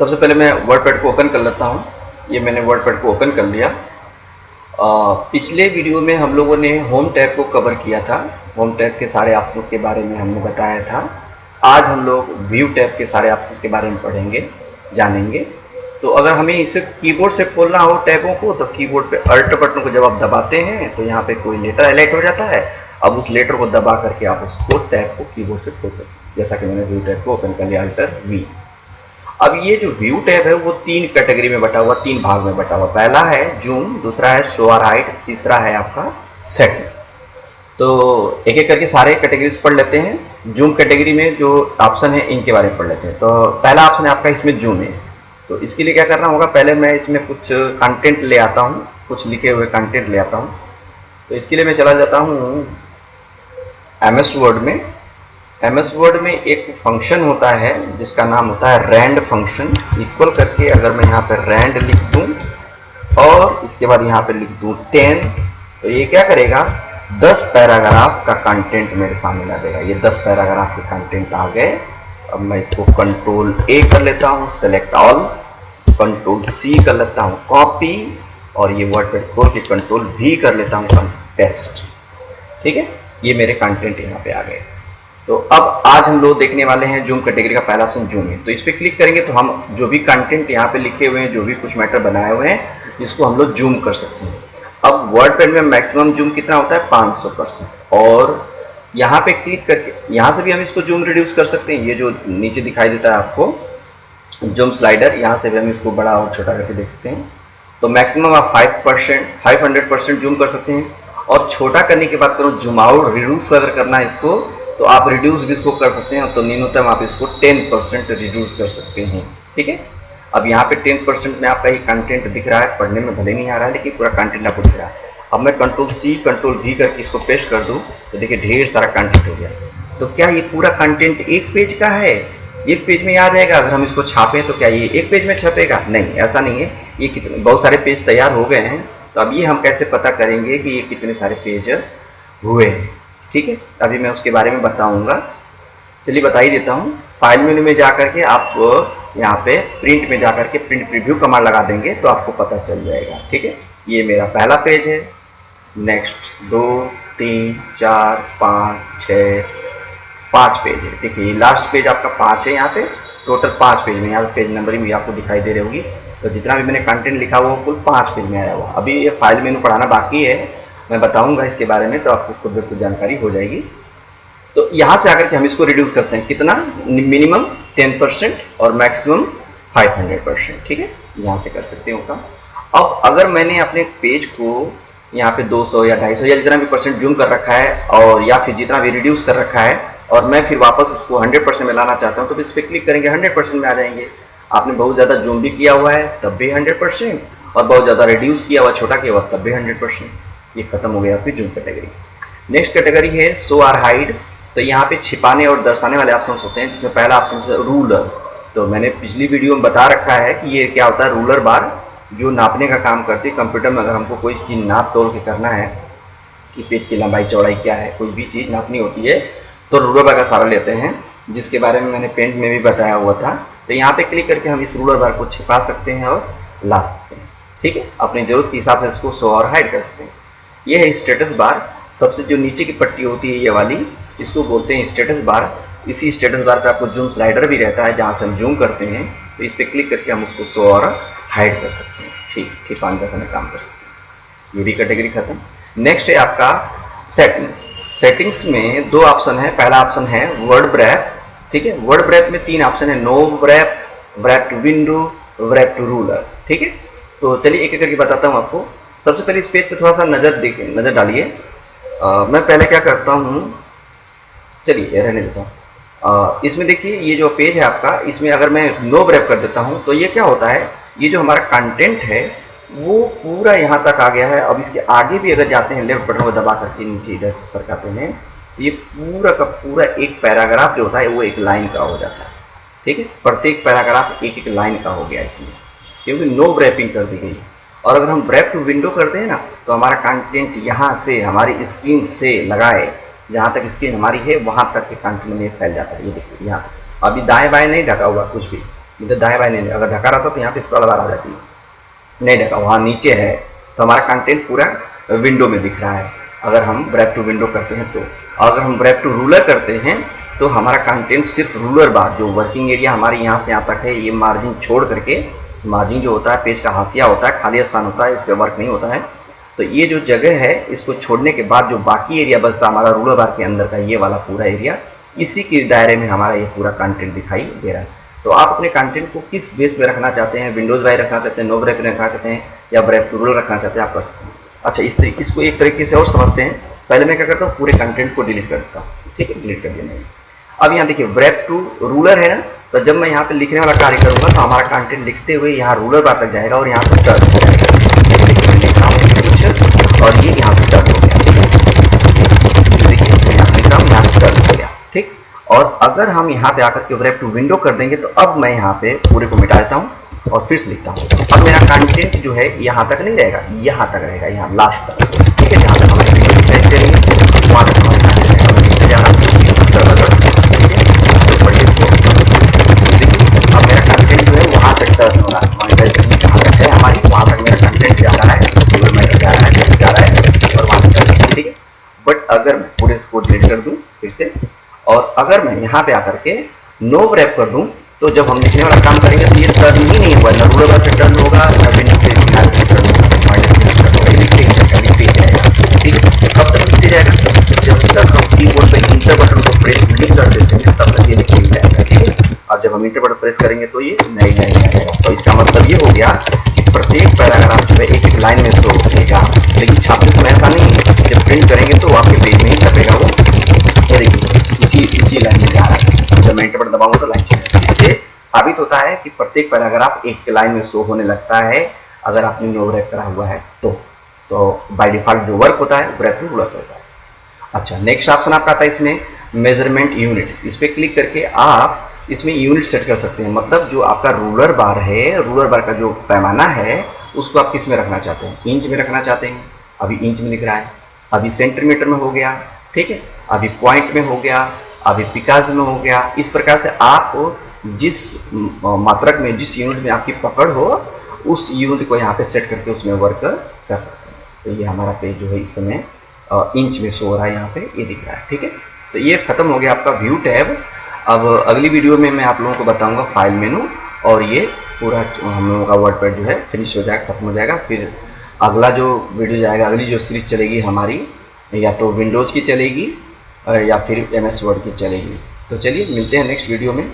सबसे पहले मैं वर्डपैड को ओपन कर लेता हूँ। ये मैंने वर्डपैड को ओपन कर लिया। पिछले वीडियो में हम लोगों ने होम टैब को कवर किया था। होम टैब के सारे ऑप्शन के बारे में हमने बताया था। आज हम लोग व्यू टैब के सारे ऑप्शन के बारे में पढ़ेंगे, जानेंगे। तो अगर हमें इसे कीबोर्ड से खोलना हो टैबों को, तो कीबोर्ड पे अल्ट बटन को जब आप दबाते हैं तो यहाँ पे कोई लेटर हाईलाइट हो जाता है। अब उस लेटर को दबा करके आप उसको टैब को कीबोर्ड से खोल सकते हैं। जैसा कि मैंने व्यू टैब को ओपन कर लिया, अल्टर वी। अब ये जो व्यू टैब है वो 3 कैटेगरी में बटा हुआ, 3 भाग में बटा हुआ। पहला है जूम, दूसरा है शो और हाइड, तीसरा है आपका सेटिंग। तो एक एक करके सारे कैटेगरीज पढ़ लेते हैं। जूम कैटेगरी में जो ऑप्शन है इनके बारे में पढ़ लेते हैं। तो पहला ऑप्शन है आपका, इसमें जूम है। तो इसके लिए क्या करना होगा, पहले मैं इसमें कुछ कंटेंट ले आता हूँ, कुछ लिखे हुए कंटेंट ले आता हूँ। तो इसके लिए मैं चला जाता हूँ एमएस वर्ड में। एमएस वर्ड में एक फंक्शन होता है जिसका नाम होता है रैंड फंक्शन। इक्वल करके अगर मैं यहाँ पर रैंड लिख दूँ और इसके बाद यहाँ पे लिख दूँ 10, तो ये क्या करेगा, 10 पैराग्राफ का कंटेंट मेरे सामने ला देगा। ये 10 पैराग्राफ के कंटेंट आ गए। अब मैं इसको कंट्रोल ए कर लेता हूँ, सेलेक्ट ऑल, कंट्रोल सी कर लेता हूँ, कॉपी, और ये वर्डपैड खोल के कंट्रोल वी कर लेता हूँ, पेस्ट। ठीक है, ये मेरे कंटेंट यहाँ पे आ गए। तो अब आज हम लोग देखने वाले हैं जूम कैटेगरी का पहला ऑप्शन जूम है। तो इस पर क्लिक करेंगे तो हम जो भी कंटेंट यहाँ पे लिखे हुए हैं, जो भी कुछ मैटर बनाए हुए हैं, इसको हम लोग जूम कर सकते हैं। अब वर्डपैड में मैक्सिमम जूम कितना होता है, 500%। और यहाँ पे क्लिक करके यहाँ से भी हम इसको जूम रिड्यूस कर सकते हैं। ये जो नीचे दिखाई देता है आपको जूम स्लाइडर, यहाँ से भी हम इसको बड़ा और छोटा करके देख सकते हैं। तो मैक्सिमम आप 500% जूम कर सकते हैं। और छोटा करने की बात करूँ, जूम आउट रिड्यूस अगर करना है इसको, तो आप रिड्यूस भी इसको कर सकते हैं। तो न्यूनतम आप इसको 10% रिड्यूस कर सकते हैं। ठीक है, अब यहाँ पे 10% में आपका ये कंटेंट दिख रहा है, पढ़ने में भले नहीं आ रहा है लेकिन पूरा कंटेंट आपको दिख रहा है। अब मैं कंट्रोल सी कंट्रोल वी करके इसको पेस्ट कर दूँ तो देखिए ढेर सारा कंटेंट हो गया। तो क्या ये पूरा कंटेंट एक पेज का है, एक पेज में आ जाएगा? अगर हम इसको छापें तो क्या ये एक पेज में छपेगा? नहीं, ऐसा नहीं है। ये कितने बहुत सारे पेज तैयार हो गए हैं। तो अब ये हम कैसे पता करेंगे कि ये कितने सारे पेज हुए हैं? ठीक है, अभी मैं उसके बारे में बताऊंगा। चलिए बता ही देता हूँ। फाइल मेनू में जाकर के आप यहाँ पे प्रिंट में जाकर के प्रिंट प्रीव्यू कमांड लगा देंगे तो आपको पता चल जाएगा। ठीक है, ये मेरा पहला पेज है। नेक्स्ट 2 3 4 5 6 5 पेज है। देखिए लास्ट पेज आपका 5 है। यहाँ पे टोटल 5 पेज में, यहाँ पेज नंबरिंग भी आपको दिखाई दे रही होगी। तो जितना भी मैंने कंटेंट लिखा हुआ कुल 5 पेज में आया हुआ। अभी ये फाइल मेनू पढ़ाना बाकी है, मैं बताऊंगा इसके बारे में, तो आपको खुद ब खुद जानकारी हो जाएगी। तो यहाँ से आकर के हम इसको रिड्यूस करते हैं, कितना, मिनिमम 10% और मैक्सिमम 500%। ठीक है, यहाँ से कर सकते हो काम। अब अगर मैंने अपने पेज को यहाँ पे 200 या 250 या जितना भी परसेंट जूम कर रखा है, और या फिर जितना भी रिड्यूस कर रखा है, और मैं फिर वापस उसको 100% में लाना चाहता हूँ, तो इस पर क्लिक करेंगे 100% में आ जाएंगे। आपने बहुत ज़्यादा जूम भी किया हुआ है तब भी 100%, और बहुत ज़्यादा रिड्यूस किया हुआ, छोटा किया हुआ, तब भी 100%। ये खत्म हो गया आपकी जूम कैटेगरी। नेक्स्ट कैटेगरी है शो और हाइड। तो यहाँ पे छिपाने और दर्शाने वाले ऑप्शन होते हैं, जिसमें पहला ऑप्शन है रूलर। तो मैंने पिछली वीडियो में बता रखा है कि ये क्या होता है, रूलर बार जो नापने का काम करती है। कंप्यूटर में अगर हमको कोई चीज़ नाप तोल के करना है कि पेज की लंबाई चौड़ाई क्या है, कोई भी चीज़ नापनी होती है, तो रूलर बार का सहारा लेते हैं, जिसके बारे में मैंने पेंट में भी बताया हुआ था। तो यहाँ पे क्लिक करके हम इस रूलर बार को छिपा सकते हैं और ला सकते हैं। ठीक है, अपनी जरूरत के हिसाब से इसको शो और हाइड कर सकते हैं। ये है स्टेटस बार। सबसे जो नीचे की पट्टी होती है ये वाली, इसको बोलते हैं स्टेटस बार। इसी स्टेटस बार पे आपको जूम स्लाइडर भी रहता है, जहाँ से हम जूम करते हैं। तो इस पर क्लिक करके हम उसको शो और हाइड कर सकते हैं। ठीक, छिपाने का समय काम कर सकते हैं। ये भी कैटेगरी खत्म। नेक्स्ट है आपका सेटिंग्स। सेटिंग्स में 2 ऑप्शन है। पहला ऑप्शन है वर्ड ब्रैप। ठीक है, वर्ड ब्रैप में 3 ऑप्शन है, no wrap, wrap to window, wrap to ruler. ठीक है, तो चलिए एक एक करके बताता हूँ आपको। सबसे पहले इस पेज पे थोड़ा सा नज़र डालिए। मैं पहले क्या करता हूँ, चलिए रहने देता हूँ। इसमें देखिए ये जो पेज है आपका, इसमें अगर मैं नो ब्रैप कर देता हूँ तो ये क्या होता है, ये जो हमारा कंटेंट है वो पूरा यहाँ तक आ गया है। अब इसके आगे भी अगर जाते हैं, लेफ्ट बटन को दबा करके नीचे इधर से सरकाते हैं, तो ये पूरा का पूरा एक पैराग्राफ जो होता है वो एक लाइन का हो जाता है। ठीक है, प्रत्येक पैराग्राफ एक एक लाइन का हो गया इसमें, क्योंकि नो ब्रैपिंग कर दी गई। और अगर हम ब्रैप टू विंडो करते हैं ना, तो हमारा कंटेंट यहाँ से हमारी स्क्रीन से लगाए, जहाँ तक स्क्रीन हमारी है वहाँ तक के कंटेंट में फैल जाता है। ये देखिए यहाँ अभी दाएं बाएं नहीं ढका हुआ कुछ भी, इधर दाएं बाएं नहीं, अगर ढका रहता तो यहाँ पे स्क्रॉल बार आ जाती है, नहीं ढका, वहाँ नीचे है, तो हमारा कंटेंट पूरा विंडो में दिख रहा है। अगर हम ब्रैप टू विंडो करते हैं तो, अगर हम ब्रैप टू रूलर करते हैं तो हमारा कंटेंट सिर्फ रूलर बार, जो वर्किंग एरिया हमारे यहाँ से यहाँ तक है, ये मार्जिन छोड़ करके, मार्जिन जो होता है पेज का हाशिया होता है, खाली स्थान होता है, इस पर वर्क नहीं होता है, तो ये जो जगह है इसको छोड़ने के बाद जो बाकी एरिया बचता है हमारा रूलर बार के अंदर का, ये वाला पूरा एरिया, इसी के दायरे में हमारा ये पूरा कंटेंट दिखाई दे रहा है। तो आप अपने कंटेंट को किस बेस पे रखना चाहते हैं, विंडोज बाय रखना चाहते हैं, नो ब्रैप रखना चाहते हैं, या ब्रैप टू रूलर रखना चाहते हैं, आप कर सकते हैं। अच्छा, इसको एक तरीके से और समझते हैं। पहले मैं क्या करता हूँ, पूरे कंटेंट को डिलीट कर देता हूँ, ठीक है, डिलीट कर दिया मैंने। अब यहाँ देखिए ब्रैप टू रूलर है ना, तो जब मैं यहाँ पे लिखने वाला कार्य करूँगा तो हमारा कंटेंट लिखते हुए यहाँ रूलर बार तक जाएगा और यहाँ से टर्न हो जाएगा, लिख रहा हूँ और ये यहाँ से टर्न हो गया, देखिए यहाँ लिख रहा हूँ, यहाँ से टर्न हो गया, ठीक। और अगर हम यहाँ पे आकर के ब्रैप टू विंडो कर देंगे तो अब मैं यहाँ पे पूरे को मिटा देता हूँ और फिर से लिखता हूँ। अब मेरा कंटेंट जो है यहाँ तक नहीं रहेगा, यहाँ तक रहेगा, यहाँ लास्ट तक, ठीक है, जहाँ तक हमारे वीडियो दिखाई दे रही है वहाँ तक हमारे कंटेंट रहेगा। अब मेरा कंटेंट जो है वहाँ तक टर्न हो रहा है, मोनेटाइजेशन जहाँ तक है हमारी, वहाँ तक मेरा कंटेंट जा रहा है, जा रहा है और वहाँ तक, ठीक है। बट अगर मैं पूरे इसको डिलीट कर दूँ फिर से, और अगर मैं यहाँ पे आकर के नो ब्रैप कर दूँ, तो जब हम लिखने वाला काम करेंगे तो ये टर्न ही नहीं होगा, न रूलर से टर्न होगा, न विंडो से टर्न होगा, माइनस से टर्न होगा, लिखते जाएगा, ठीक है। कब तक लिखते जाएगा, जब तक हम कीबोर्ड पे इंटर बटन को प्रेस नहीं कर देते हैं तब तक ये लिखते ही जाएगा, ठीक है। और जब हम इंटर बटन प्रेस करेंगे तो ये नहीं आएगा। तो इसका मतलब ये हो गया कि प्रत्येक पैराग्राफ जो है एक एक लाइन में शो होगा, लेकिन छापने समय ऐसा नहीं है, जब प्रिंट करेंगे तो आपके पेज में ही छपेगा वो, देखिए इसी लाइन में जा रहा है, जब मैं इंटर बटन दबाऊंगा तो लाइन चलेगी। इससे साबित होता है कि प्रत्येक पैराग्राफ एक लाइन में शो होने लगता है अगर आपने नो ब्रैप करा हुआ है तो बाय डिफॉल्ट जो वर्क होता है ब्रैप से रूलर होता है। अच्छा, नेक्स्ट ऑप्शन आपका आता है इसमें मेजरमेंट यूनिट। इस पर क्लिक करके आप इसमें यूनिट सेट कर सकते हैं, मतलब जो आपका रूलर बार है, रूलर बार का जो पैमाना है उसको आप किस में रखना चाहते हैं, इंच में रखना चाहते हैं, अभी इंच में लिख रहा है, अभी सेंटीमीटर में हो गया, ठीक है, अभी पॉइंट में हो गया, अभी पिकाज में हो गया। इस प्रकार से आप जिस मात्रक में, जिस यूनिट में आपकी पकड़ हो, उस यूनिट को यहाँ पे सेट करके उसमें वर्क कर सकते हैं। तो ये हमारा पेज जो है इस समय इंच में शो हो रहा है, यहाँ पे ये दिख रहा है, ठीक है। तो ये खत्म हो गया आपका व्यू टैब। अब अगली वीडियो में मैं आप लोगों को बताऊंगा फाइल मेनू, और ये पूरा हम लोगों का वर्डपैड जो है फिनिश हो जाएगा, खत्म हो जाएगा। फिर अगला जो वीडियो जाएगा, अगली जो सीरीज चलेगी हमारी, या तो विंडोज़ की चलेगी या फिर MS वर्ड की चलेगी। तो चलिए मिलते हैं नेक्स्ट वीडियो में।